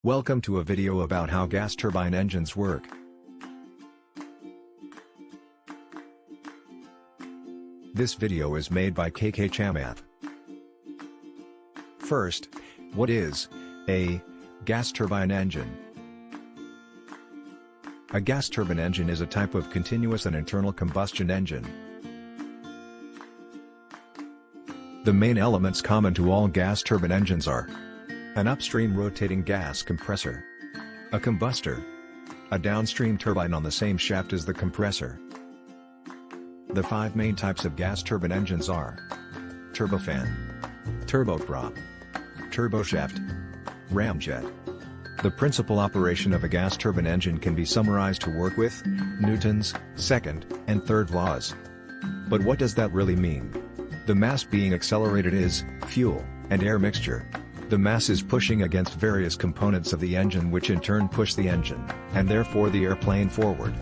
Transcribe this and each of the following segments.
Welcome to a video about how gas turbine engines work. This video is made by KK Chamath. First, what is a gas turbine engine? A gas turbine engine is a type of continuous and internal combustion engine. The main elements common to all gas turbine engines are an upstream rotating gas compressor, a combustor, a downstream turbine on the same shaft as the compressor. The five main types of gas turbine engines are turbofan, turboprop, turboshaft, ramjet. The principal operation of a gas turbine engine can be summarized to work with Newton's second and third laws. But what does that really mean? The mass being accelerated is fuel and air mixture. The mass is pushing against various components of the engine, which in turn push the engine, and therefore the airplane forward.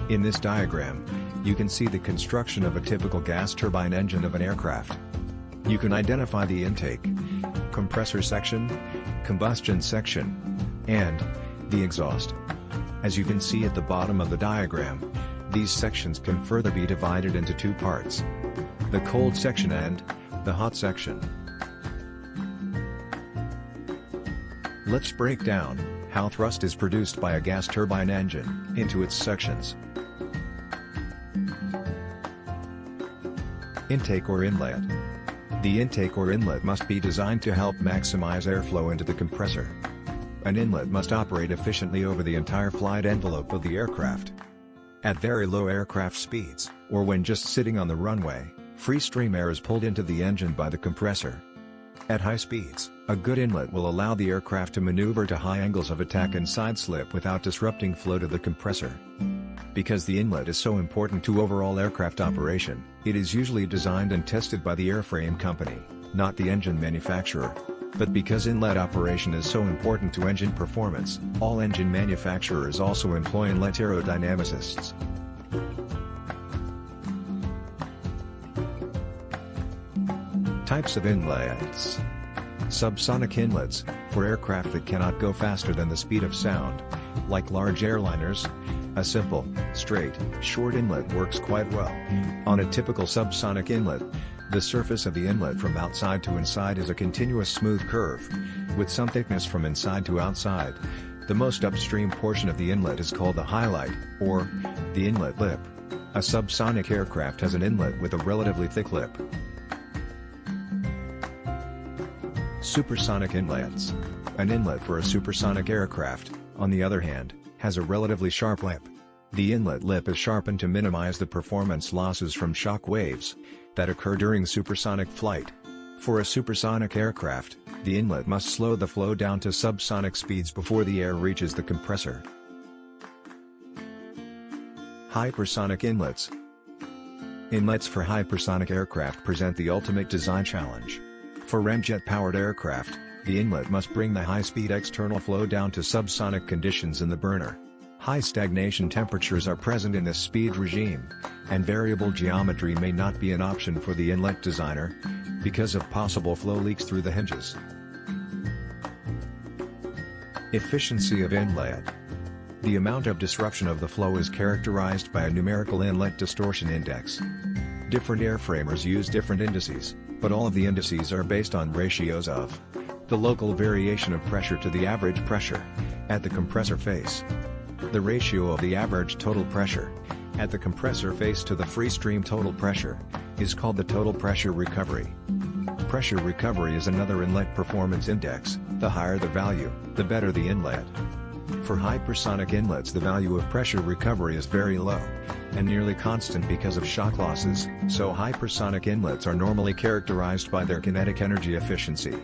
In this diagram, you can see the construction of a typical gas turbine engine of an aircraft. You can identify the intake, compressor section, combustion section, and the exhaust. As you can see at the bottom of the diagram, these sections can further be divided into two parts: the cold section and the hot section. Let's break down how thrust is produced by a gas turbine engine into its sections. Intake or inlet. The intake or inlet must be designed to help maximize airflow into the compressor. An inlet must operate efficiently over the entire flight envelope of the aircraft. At very low aircraft speeds, or when just sitting on the runway, free stream air is pulled into the engine by the compressor. At high speeds, a good inlet will allow the aircraft to maneuver to high angles of attack and side slip without disrupting flow to the compressor. Because the inlet is so important to overall aircraft operation, it is usually designed and tested by the airframe company, not the engine manufacturer. But because inlet operation is so important to engine performance, all engine manufacturers also employ inlet aerodynamicists. Types of inlets. Subsonic inlets, for aircraft that cannot go faster than the speed of sound, like large airliners. A simple, straight, short inlet works quite well. On a typical subsonic inlet, the surface of the inlet from outside to inside is a continuous smooth curve, with some thickness from inside to outside. The most upstream portion of the inlet is called the highlight, or the inlet lip. A subsonic aircraft has an inlet with a relatively thick lip. Supersonic inlets. An inlet for a supersonic aircraft, on the other hand, has a relatively sharp lip. The inlet lip is sharpened to minimize the performance losses from shock waves that occur during supersonic flight. For a supersonic aircraft, the inlet must slow the flow down to subsonic speeds before the air reaches the compressor. Hypersonic inlets. Inlets for hypersonic aircraft present the ultimate design challenge. For ramjet-powered aircraft, the inlet must bring the high-speed external flow down to subsonic conditions in the burner. High stagnation temperatures are present in this speed regime, and variable geometry may not be an option for the inlet designer, because of possible flow leaks through the hinges. Efficiency of inlet. The amount of disruption of the flow is characterized by a numerical inlet distortion index. Different airframers use different indices, but all of the indices are based on ratios of the local variation of pressure to the average pressure at the compressor face. The ratio of the average total pressure at the compressor face to the free stream total pressure is called the total pressure recovery. Pressure recovery is another inlet performance index. The higher the value, the better the inlet. For hypersonic inlets, the value of pressure recovery is very low and nearly constant because of shock losses, so hypersonic inlets are normally characterized by their kinetic energy efficiency.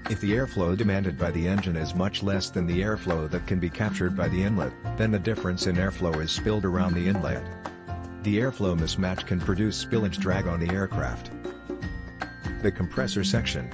If the airflow demanded by the engine is much less than the airflow that can be captured by the inlet, then the difference in airflow is spilled around the inlet. The airflow mismatch can produce spillage drag on the aircraft. The compressor section.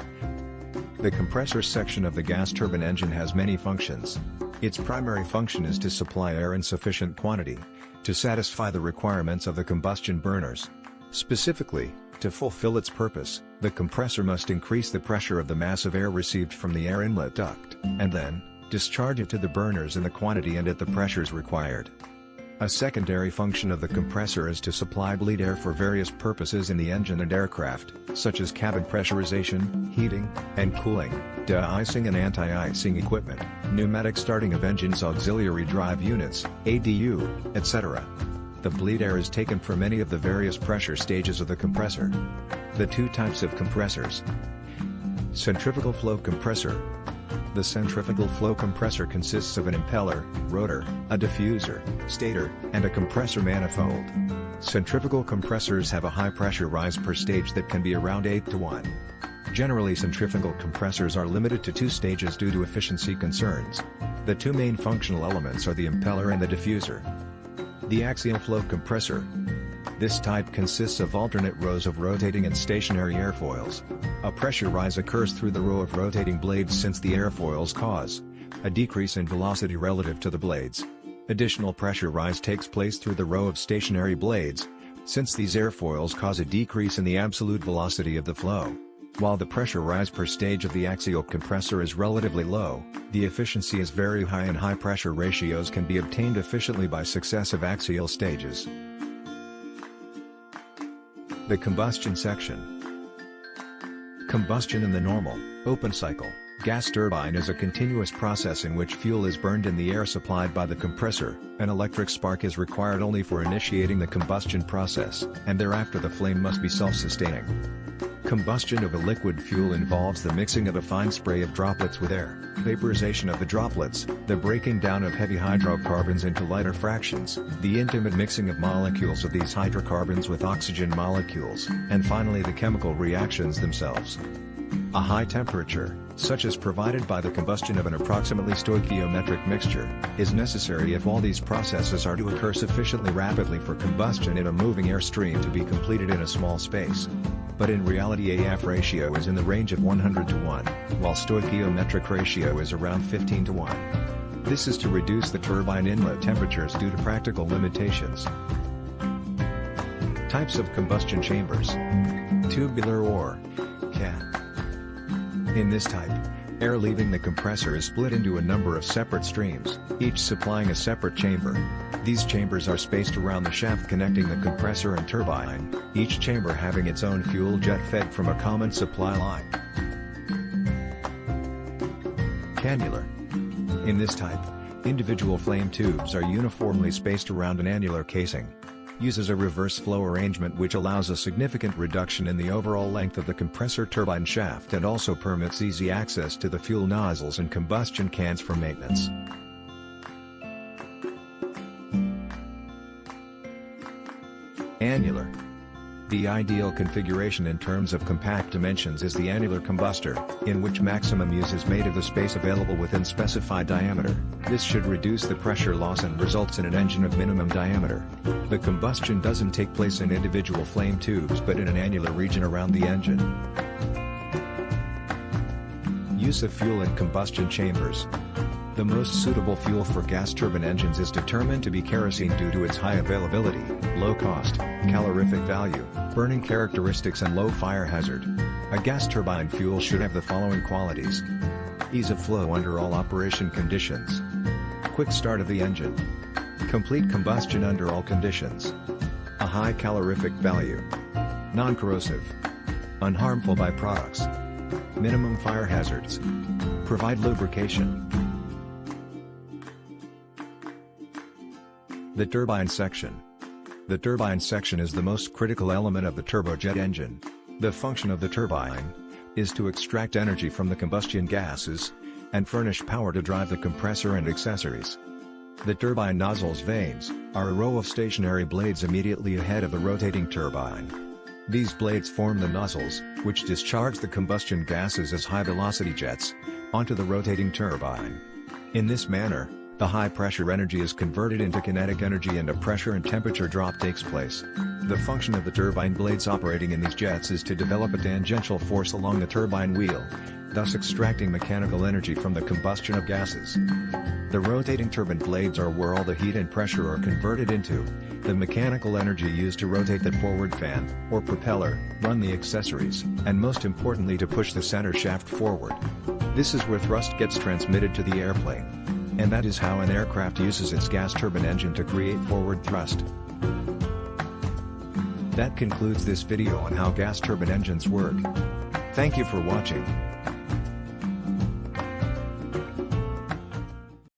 The compressor section of the gas turbine engine has many functions. Its primary function is to supply air in sufficient quantity to satisfy the requirements of the combustion burners. Specifically, To fulfill its purpose, the compressor must increase the pressure of the mass of air received from the air inlet duct, and then, discharge it to the burners in the quantity and at the pressures required. A secondary function of the compressor is to supply bleed air for various purposes in the engine and aircraft, such as cabin pressurization, heating, and cooling, de-icing and anti-icing equipment, pneumatic starting of engines, auxiliary drive units, ADU, etc. The bleed air is taken from any of the various pressure stages of the compressor. The two types of compressors. Centrifugal flow compressor. The centrifugal flow compressor consists of an impeller, rotor, a diffuser, stator, and a compressor manifold. Centrifugal compressors have a high pressure rise per stage that can be around 8 to 1. Generally, centrifugal compressors are limited to 2 stages due to efficiency concerns. The two main functional elements are the impeller and the diffuser. The axial flow compressor. This type consists of alternate rows of rotating and stationary airfoils. A pressure rise occurs through the row of rotating blades since the airfoils cause a decrease in velocity relative to the blades. Additional pressure rise takes place through the row of stationary blades, since these airfoils cause a decrease in the absolute velocity of the flow. While the pressure rise per stage of the axial compressor is relatively low, the efficiency is very high and high pressure ratios can be obtained efficiently by successive axial stages. The combustion section. Combustion in the normal, open cycle, gas turbine is a continuous process in which fuel is burned in the air supplied by the compressor. An electric spark is required only for initiating the combustion process, and thereafter the flame must be self-sustaining. Combustion of a liquid fuel involves the mixing of a fine spray of droplets with air, vaporization of the droplets, the breaking down of heavy hydrocarbons into lighter fractions, the intimate mixing of molecules of these hydrocarbons with oxygen molecules, and finally the chemical reactions themselves. A high temperature, such as provided by the combustion of an approximately stoichiometric mixture, is necessary if all these processes are to occur sufficiently rapidly for combustion in a moving air stream to be completed in a small space. But in reality AF ratio is in the range of 100 to 1, while stoichiometric ratio is around 15 to 1. This is to reduce the turbine inlet temperatures due to practical limitations. Types of combustion chambers. Tubular or cat. In this type, air leaving the compressor is split into a number of separate streams, each supplying a separate chamber. These chambers are spaced around the shaft connecting the compressor and turbine, each chamber having its own fuel jet fed from a common supply line. Cannular. In this type, individual flame tubes are uniformly spaced around an annular casing. Uses a reverse flow arrangement which allows a significant reduction in the overall length of the compressor turbine shaft and also permits easy access to the fuel nozzles and combustion cans for maintenance. Annular. The ideal configuration in terms of compact dimensions is the annular combustor, in which maximum use is made of the space available within specified diameter. This should reduce the pressure loss and results in an engine of minimum diameter. The combustion doesn't take place in individual flame tubes but in an annular region around the engine. Use of fuel in combustion chambers. The most suitable fuel for gas turbine engines is determined to be kerosene due to its high availability, low cost, calorific value, burning characteristics and low fire hazard. A gas turbine fuel should have the following qualities. Ease of flow under all operation conditions. Quick start of the engine. Complete combustion under all conditions. A high calorific value. Non-corrosive. Unharmful byproducts. Minimum fire hazards. Provide lubrication. The turbine section. The turbine section is the most critical element of the turbojet engine. The function of the turbine is to extract energy from the combustion gases and furnish power to drive the compressor and accessories. The turbine nozzle's vanes are a row of stationary blades immediately ahead of the rotating turbine. These blades form the nozzles, which discharge the combustion gases as high-velocity jets onto the rotating turbine. In this manner, the high-pressure energy is converted into kinetic energy and a pressure and temperature drop takes place. The function of the turbine blades operating in these jets is to develop a tangential force along the turbine wheel, thus extracting mechanical energy from the combustion of gases. The rotating turbine blades are where all the heat and pressure are converted into the mechanical energy used to rotate the forward fan, or propeller, run the accessories, and most importantly to push the center shaft forward. This is where thrust gets transmitted to the airplane. And that is how an aircraft uses its gas turbine engine to create forward thrust. That concludes this video on how gas turbine engines work. Thank you for watching.